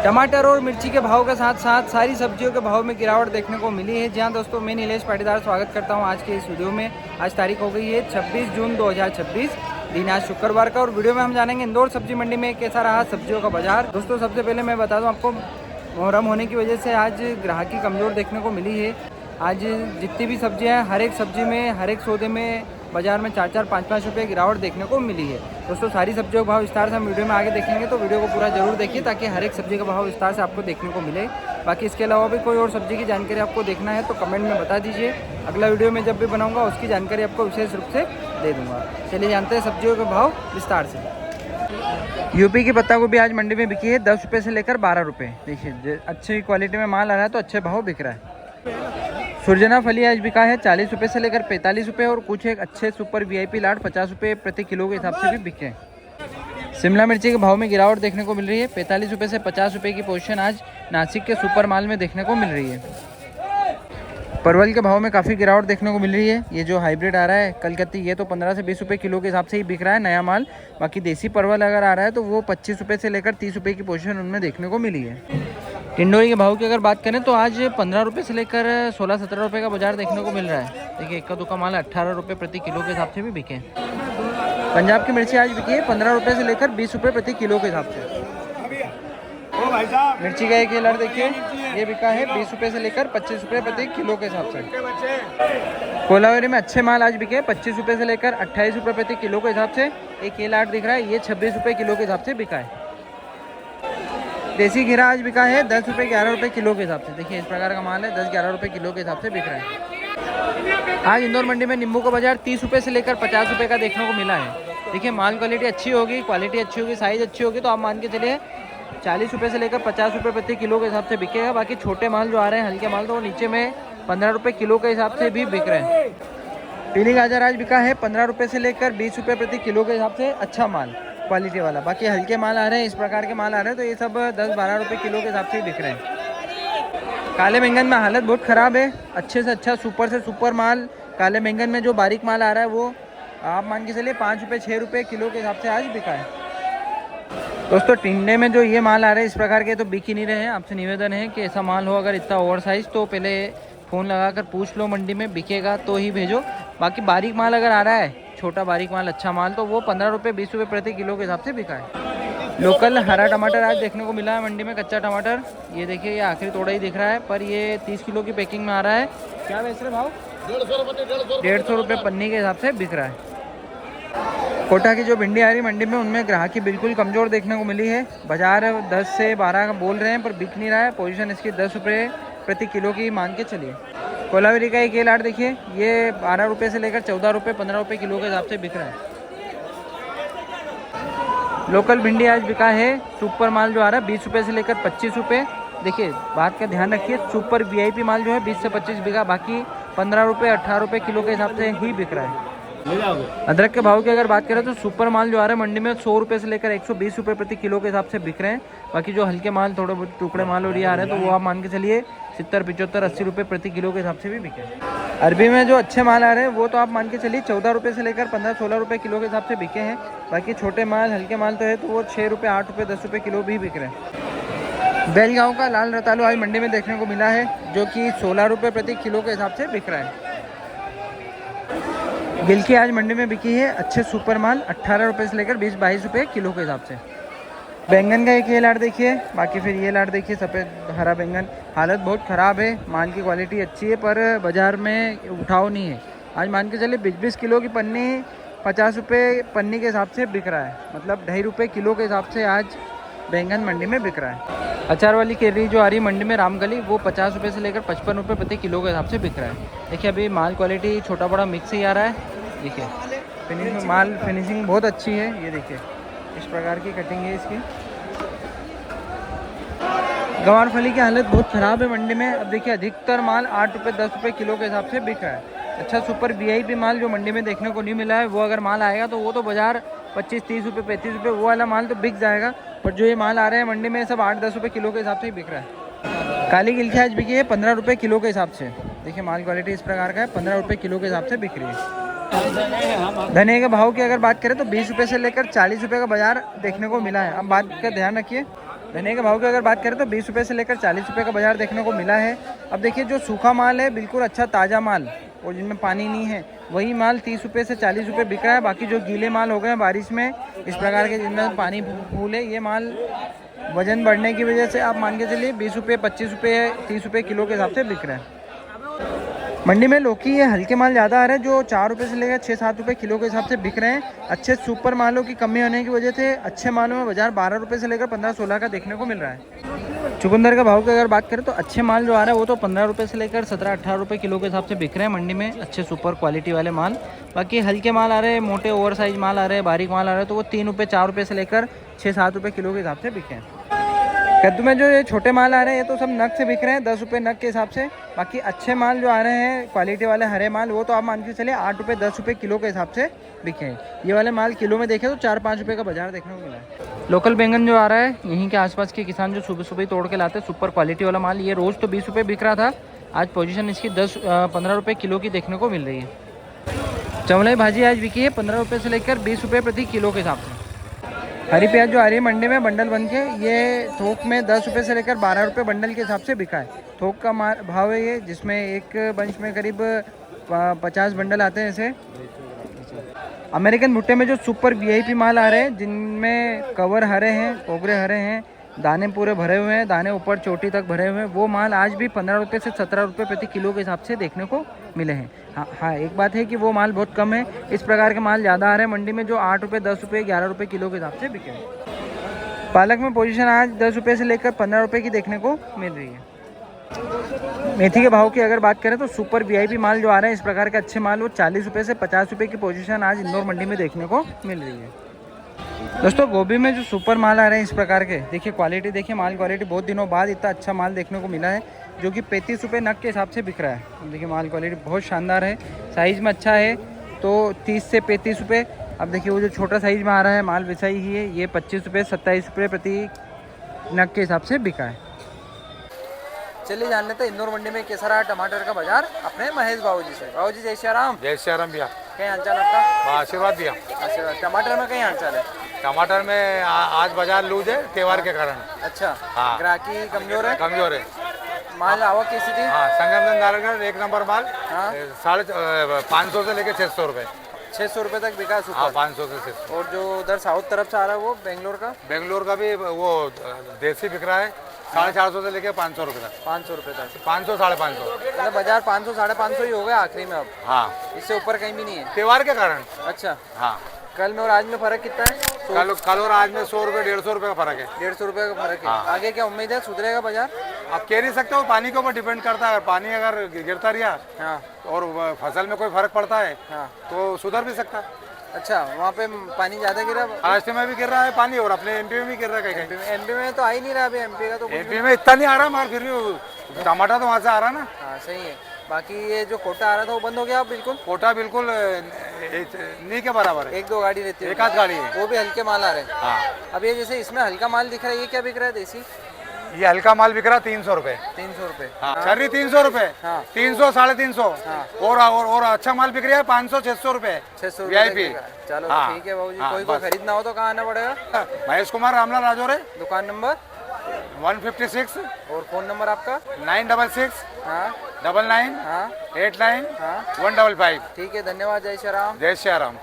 टमाटर और मिर्ची के भाव के साथ साथ सारी सब्जियों के भाव में गिरावट देखने को मिली है। जहां दोस्तों मैं नीलेश पाटीदार स्वागत करता हूं आज के इस वीडियो में। आज तारीख हो गई है 26 जून 2026, दिन आज शुक्रवार का। और वीडियो में हम जानेंगे इंदौर सब्जी मंडी में कैसा रहा सब्जियों का बाजार। दोस्तों सबसे पहले मैं बता दूं आपको, मुहर्रम होने की वजह से आज ग्राहकी कमज़ोर देखने को मिली है। आज जितनी भी सब्जियाँ हैं, हर एक सब्जी में, हर एक सौदे में बाजार में 4-4, 5-5 रुपये गिरावट देखने को मिली है। दोस्तों सारी सब्जियों का भाव विस्तार से हम वीडियो में आगे देखेंगे, तो वीडियो को पूरा जरूर देखिए ताकि हर एक सब्जी का भाव विस्तार से आपको देखने को मिले। बाकी इसके अलावा भी कोई और सब्जी की जानकारी आपको देखना है तो कमेंट में बता दीजिए। अगला वीडियो में जब भी बनाऊंगा उसकी जानकारी आपको विशेष रूप से दे दूँगा। चलिए जानते हैं सब्जियों के भाव विस्तार से। यूपी की पत्ता गोभी आज मंडी में बिकी है 10 रुपये से लेकर 12 रुपये। देखिए अच्छी क्वालिटी में माल आ रहा है तो अच्छे भाव बिक रहा है। सुरजना फली आज बिका है 40 रुपये से लेकर 45 रुपये, और कुछ एक अच्छे सुपर वीआईपी लाट 50 रुपये प्रति किलो के हिसाब से भी बिके हैं। शिमला मिर्ची के भाव में गिरावट देखने को मिल रही है। 45 रुपये से 50 रुपये की पोजीशन आज नासिक के सुपर माल में देखने को मिल रही है। परवल के भाव में काफ़ी गिरावट देखने को मिल रही है। ये जो हाइब्रिड आ रहा है कलकत्ती, ये तो 15 से 20 रुपये किलो के हिसाब से ही बिक रहा है नया माल। बाकी देसी परवल अगर आ रहा है तो वो 25 रुपये से लेकर 30 रुपये की पोजीशन उनमें देखने को मिली है। टिंडोरी के भाव की अगर बात करें तो आज 15 रुपये से लेकर 16-17 रुपये का बाजार देखने को मिल रहा है। देखिए इक्का दुक्का माल 18 रुपये प्रति किलो के हिसाब से भी बिके। पंजाब की मिर्ची आज बिकी है 15 रुपये से लेकर 20 रुपये प्रति किलो के हिसाब से। मिर्ची का एक लड़ देखिए, ये बिका है 20 रुपये से लेकर 25 रुपये प्रति किलो के हिसाब से। कोलावेरी में अच्छे माल आज बिके 25 रुपये से लेकर 28 रुपये प्रति किलो के हिसाब से। एक ये लाट दिख रहा है, ये 26 रुपये किलो के हिसाब से बिका है। देसी घिरा आज बिका है 10 रुपये 11 रुपये किलो के हिसाब से। देखिए इस प्रकार का माल है 10-11 रुपये किलो के हिसाब से बिक रहा है। आज इंदौर मंडी में नींबू का बाजार 30 रुपये से लेकर 50 रुपये का देखने को मिला है। देखिए माल क्वालिटी अच्छी होगी, क्वालिटी अच्छी होगी, साइज़ अच्छी होगी तो आप मान के चलिए 40 रुपये से लेकर 50 रुपये प्रति किलो के हिसाब से बिकेगा। बाकी छोटे माल जो आ रहे हैं, हल्के माल, तो वो नीचे में 15 रुपये किलो के हिसाब से भी बिक रहे हैं। पीली गाजर आज बिका है 15 रुपये से लेकर 20 रुपये प्रति किलो के हिसाब से, अच्छा माल क्वालिटी वाला। बाकी हल्के माल आ रहे हैं, इस प्रकार के माल आ रहे हैं तो ये सब 10-12 रुपये किलो के हिसाब से ही बिक रहे हैं। काले बैंगन में हालत बहुत ख़राब है। अच्छे से अच्छा सुपर से सुपर माल काले बैंगन में जो बारीक माल आ रहा है वो आप मान के चलिए 5 रुपये 6 रुपये किलो के हिसाब से आज बिका है। दोस्तों टिंडे में जो ये माल आ रहे हैं इस प्रकार के तो बिक ही नहीं रहे हैं। आपसे निवेदन है कि ऐसा माल हो अगर इतना ओवर साइज़ तो पहले फ़ोन लगाकर पूछ लो मंडी में बिकेगा तो ही भेजो। बाकी बारीक माल अगर आ रहा है, छोटा बारीक माल अच्छा माल, तो वो 15 रुपये 20 रुपये प्रति किलो के हिसाब से बिका है। लोकल हरा टमाटर आज देखने को मिला है मंडी में, कच्चा टमाटर। ये देखिए ये आखिरी तोड़ा ही दिख रहा है, पर ये 30 किलो की पैकिंग में आ रहा है। क्या बेच रहे भाव? 150 रुपये पन्नी के हिसाब से बिक रहा है। कोटा की जो भिंडी आ रही मंडी में उनमें ग्राहकी बिल्कुल कमज़ोर देखने को मिली है। बाजार 10 से 12 का बोल रहे हैं पर बिक नहीं रहा है। पोजीशन इसकी 10 रुपये प्रति किलो की मान के चलिए। कोलावेरी का एक ये लाट देखिए, ये 12 रुपये से लेकर 14 रुपये 15 रुपये किलो के हिसाब से बिक रहा है। लोकल भिंडी आज बिका है सुपर माल जो आ रहा है 20 रुपये से लेकर 25 रुपये। देखिए बात का ध्यान रखिए, सुपर वीआईपी माल जो है 20 से 25 बिका, बाकी 15 रुपये 18 रुपये किलो के हिसाब से ही बिक रहा है। अदरक के भाव की अगर बात करें तो सुपर माल जो आ रहा है मंडी में 100 रुपये से लेकर 120 रुपये प्रति किलो के हिसाब से बिक रहे हैं। बाकी जो हल्के माल, थोड़े बहुत टुकड़े माल और ये आ रहे हैं तो वो आप मान के चलिए 70, 75, 80 रुपये प्रति किलो के हिसाब से भी बिके। अरबी में जो अच्छे माल आ रहे हैं वो तो आप मान के चलिए 14 रुपये से लेकर 15-16 रुपये किलो के हिसाब से बिके हैं। बाकी छोटे माल, हल्के माल तो है तो वो 6 रुपये 8 रुपये 10 रुपये किलो भी बिक रहे हैं। बेलगांव का लाल रतालू आज मंडी में देखने को मिला है जो कि 16 रुपये प्रति किलो के हिसाब से बिक रहा है। गिलकी आज मंडी में बिकी है अच्छे सुपर माल 18 रुपये से लेकर 20-22 रुपये किलो के हिसाब से। बैंगन का एक ये लाट देखिए, बाकी फिर ये लाट देखिए सफ़ेद हरा बैंगन। हालत बहुत ख़राब है, माल की क्वालिटी अच्छी है पर बाज़ार में उठाव नहीं है। आज मान के चलिए 20-20 किलो की पन्नी 50 रुपये पन्नी के हिसाब से बिक रहा है, मतलब 2.5 रुपये किलो के हिसाब से आज बैंगन मंडी में बिक रहा है। अचार वाली केरी जो आ रही है मंडी में रामगली, वो 50 रुपये से लेकर 55 रुपये प्रति किलो के हिसाब से बिक रहा है। देखिए अभी माल क्वालिटी छोटा बड़ा मिक्स ही आ रहा है। देखिए फिनिशिंग, माल फिनिशिंग बहुत अच्छी है। ये देखिए इस प्रकार की कटिंग है इसकी। गंवार फली की हालत बहुत ख़राब है मंडी में। अब देखिए अधिकतर माल 8 रुपये 10 रुपये किलो के हिसाब से बिक रहा है। अच्छा सुपर वीआईपी माल जो मंडी में देखने को नहीं मिला है वो अगर माल आएगा तो वो तो बाजार 25-30 रुपये 35 रुपये वो वाला माल तो बिक जाएगा। पर जो ये माल आ रहे हैं मंडी में सब 8-10 रुपये किलो के हिसाब से ही बिक रहा है। काली गिलकी आज बिकी है 15 रुपये किलो के हिसाब से। देखिए माल क्वालिटी इस प्रकार का है, 15 रुपये किलो के हिसाब से बिक रही है। धनिया के भाव की अगर बात करें तो 20 रुपये से लेकर 40 रुपये का बाजार देखने को मिला है। अब बात का ध्यान रखिए, धनिया के भाव की अगर बात करें तो 20 रुपये से लेकर 40 रुपये का बाजार देखने को मिला है। अब देखिए जो सूखा माल है बिल्कुल अच्छा ताज़ा माल और जिनमें पानी नहीं है वही माल 30 रुपये से 40 रुपये बिक रहा है। बाकी जो गीले माल हो गए हैं बारिश में इस प्रकार के जिनमें पानी फूल है ये माल वजन बढ़ने की वजह से आप मान के चलिए 20 रुपये 25 रुपये 30 रुपये किलो के हिसाब से बिक रहा है। मंडी में लौकी ये हल्के माल ज़्यादा आ रहे हैं जो 4 रुपये से लेकर 6-7 रुपये किलो के हिसाब से बिक रहे हैं। अच्छे सुपर मालों की कमी होने की वजह से अच्छे मालों में बाजार 12 रुपये से लेकर 15-16 का देखने को मिल रहा है। चुकंदर का भाव की अगर बात करें तो अच्छे माल जो आ रहा है वो तो 15 रुपये से लेकर 17-18 रुपये किलो के हिसाब से बिक रहे हैं मंडी में अच्छे सुपर क्वालिटी वाले माल। बाकी हल्के माल आ रहे हैं, मोटे ओवर साइज माल आ रहे हैं, बारीक माल आ रहे हैं तो वो 3 रुपये 4 रुपये से लेकर 6-7 रुपये किलो के हिसाब से बिके हैं। कद्दू में जो ये छोटे माल आ रहे हैं ये तो सब नग से बिक रहे हैं 10 रुपये नग के हिसाब से। बाकी अच्छे माल जो आ रहे हैं क्वालिटी वाले हरे माल वो तो आप मान के चलिए 8 रुपये 10 रुपये किलो के हिसाब से बिके हैं। ये वाले माल किलो में देखें तो 4-5 रुपये का बाजार देखने को मिला है। लोकल बैंगन जो आ रहा है यहीं के आसपास के किसान जो सुबह सुबह तोड़ के लाते हैं सुपर क्वालिटी वाला माल, ये रोज़ तो 20 रुपये बिक रहा था, आज पोजीशन इसकी 10-15 रुपये किलो की देखने को मिल रही है। चवलाई भाजी आज बिकी है 15 रुपये से लेकर 20 रुपये प्रति किलो के हिसाब से। हरी प्याज जो आ रही है मंडी में बंडल बन के ये थोक में 10 रुपये से लेकर 12 रुपये बंडल के हिसाब से बिका है। थोक का भाव है ये जिसमें एक बंच में करीब 50 बंडल आते हैं। ऐसे अमेरिकन भुट्टे में जो सुपर वीआईपी माल आ रहे हैं जिनमें कवर हरे हैं, कोगरे हरे हैं, दाने पूरे भरे हुए हैं, दाने ऊपर चोटी तक भरे हुए हैं, वो माल आज भी 15 रुपये से 17 रुपये प्रति किलो के हिसाब से देखने को मिले हैं। हाँ एक बात है कि वो माल बहुत कम है, इस प्रकार के माल ज़्यादा आ रहे हैं मंडी में जो 8 रुपये 10 रुपये 11 रुपये किलो के हिसाब से बिके हैं। पालक में पोजीशन आज 10 रुपये से लेकर 15 रुपये की देखने को मिल रही है। मेथी के भाव की अगर बात करें तो सुपर वीआईपी माल जो आ रहे हैं इस प्रकार के अच्छे माल वो 40 रुपये से 50 रुपये की पोजीशन आज इंदौर मंडी में देखने को मिल रही है। दोस्तों गोभी में जो सुपर माल आ रहे हैं इस प्रकार के देखिए क्वालिटी देखिए, माल क्वालिटी बहुत दिनों बाद इतना अच्छा माल देखने को मिला है जो कि 35 रुपये नग के हिसाब से बिक रहा है। देखिए माल क्वालिटी बहुत शानदार है, साइज़ में अच्छा है तो 30 से 35 रुपये। अब देखिए वो जो छोटा साइज़ में आ रहा है माल वैसा ही है, ये 25 रुपये 27 रुपये प्रति नग के हिसाब से बिका है। चलिए जान लेते हैं इंदौर मंडी में कैसा रहा टमाटर का बाजार अपने महेश बाबूजी से। बाबूजी जय श्री राम। जय श्री राम भैया। कहीं हालचाल आपका? आशीर्वाद भैया। आशीर्वाद। टमाटर में कहीं हालचाल है? टमाटर में आज बाजार लूज है त्योहार के कारण। अच्छा हाँ। ग्राहकी कमजोर है? कमजोर है। माल आवक कैसी थी? हाँ संगमदन नारायणगढ़ 1 नंबर माल। हाँ 550 से लेके 600 रुपये। 600 रुपये तक बिका सुपर। हाँ 500 से 600। और जो उधर साउथ तरफ से आ रहा है वो बेंगलोर का? बेंगलोर का भी वो देसी बिक रहा है 450 से लेके 500 रुपये तक। 500 रुपये तक? 500 550। मतलब बाजार 500-550 ही हो गया आखिरी में अब? हाँ इससे ऊपर कहीं भी नहीं है त्योहार के कारण। अच्छा हाँ कल में और आज में फर्क कितना है? कल और आज में 100 रुपये 150 रुपये का फर्क है। 150 रुपये का फर्क है। हाँ। आगे क्या उम्मीद है सुधरेगा बाजार? आप कह नहीं सकते हो, पानी के ऊपर डिपेंड करता है। पानी अगर गिरता रहा हाँ और फसल में कोई फर्क पड़ता है हाँ तो सुधर भी सकता है। अच्छा वहाँ पे पानी ज़्यादा गिरा? महाराष्ट्र में भी गिर रहा है पानी और अपने एमपी में भी गिर रहा है कहीं। एमपी में तो आ ही नहीं रहा अभी, एमपी का तो एमपी में इतना नहीं आ रहा मगर फिर भी टमाटर तो वहाँ से आ रहा ना। हाँ सही है। बाकी ये जो कोटा आ रहा था वो बंद हो गया बिल्कुल? कोटा बिल्कुल नहीं के बराबर है। 1-2 गाड़ी रहती है, 1 आध गाड़ी है, वो भी हल्के माल आ रहे हैं। हाँ अब ये जैसे इसमें हल्का माल दिख रहा है ये क्या बिक रहा है देसी? ये हल्का माल बिक रहा 300 रुपये। 300 रुपये? हाँ चर्री 300 रुपये। हाँ 300 350। हाँ और अच्छा माल बिक रहा है 500-600 रुपये 600 वीआईपी। चलो हाँ। ठीक है बाबूजी। हाँ, कोई बस। खरीदना हो तो कहाँ आना पड़ेगा? महेश कुमार रामलाल राजौरे, दुकान नंबर 156 और फ़ोन नंबर आपका? 966 हाँ 99 हाँ 89 हाँ 155। ठीक है धन्यवाद। जय श्री राम। जय श्री राम।